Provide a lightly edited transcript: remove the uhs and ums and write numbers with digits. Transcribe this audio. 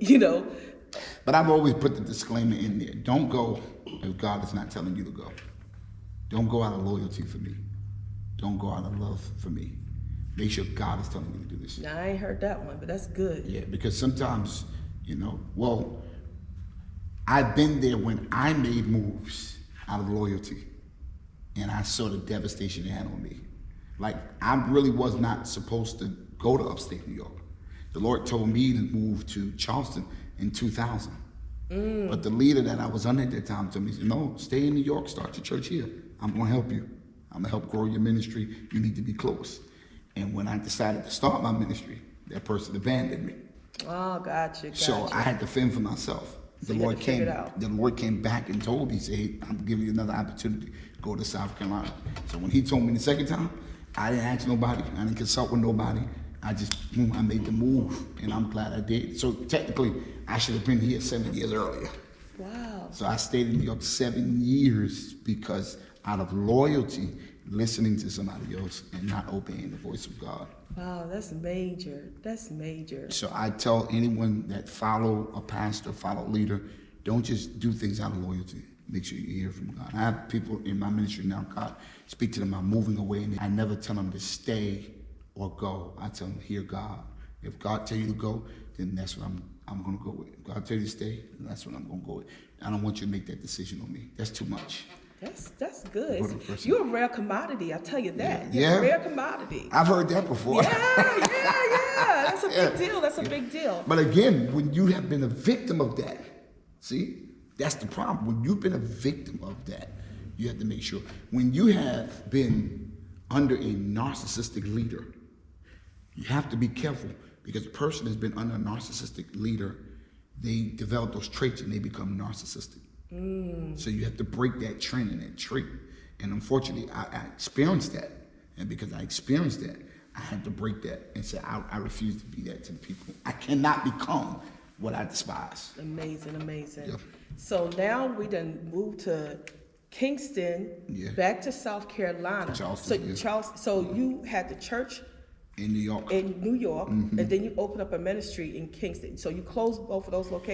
you know. But I've always put the disclaimer in there. Don't go if God is not telling you to go. Don't go out of loyalty for me. Don't go out of love for me. Make sure God is telling you to do this. Now, I ain't heard that one, but that's good. Yeah, because sometimes, well, I've been there when I made moves out of loyalty, and I saw the devastation it had on me. Like, I really was not supposed to go to upstate New York. The Lord told me to move to Charleston in 2000. But the leader that I was under at that time told me, no, stay in New York, start your church here. I'm gonna help you. I'm gonna help grow your ministry. You need to be close. And when I decided to start my ministry, that person abandoned me. Oh, gotcha. So I had to fend for myself. The Lord came back and told me, say, hey, I'm giving you another opportunity. Go to South Carolina. So when he told me the second time, I didn't ask nobody. I didn't consult with nobody. I made the move, and I'm glad I did. So technically, I should have been here 7 years earlier. Wow. So I stayed in New York 7 years because out of loyalty, listening to somebody else and not obeying the voice of God. Wow, that's major. That's major. So I tell anyone that follow a pastor, follow a leader, don't just do things out of loyalty. Make sure you hear from God. I have people in my ministry now, God, speak to them about moving away, and I never tell them to stay or go. I tell them, hear God. If God tell you to go, then that's what I'm going to go with. If God tell you to stay, then that's what I'm going to go with. I don't want you to make that decision on me. That's too much. That's good. You're a rare commodity, I tell you that. You're Yeah. a rare commodity. I've heard that before. Yeah. That's a big deal. That's a big deal. But again, when you have been a victim of that, see, that's the problem. When you've been a victim of that, you have to make sure. When you have been under a narcissistic leader, you have to be careful, because a person has been under a narcissistic leader, they develop those traits and they become narcissistic. So you have to break that trend and that trait. And unfortunately, I experienced that. And because I experienced that, I had to break that and say, I refuse to be that to the people. I cannot become what I despise. Amazing. Yeah. So now we done moved to Kingston, back to South Carolina. Charleston, so you had the church in New York. And then you opened up a ministry in Kingston. So you closed both of those locations.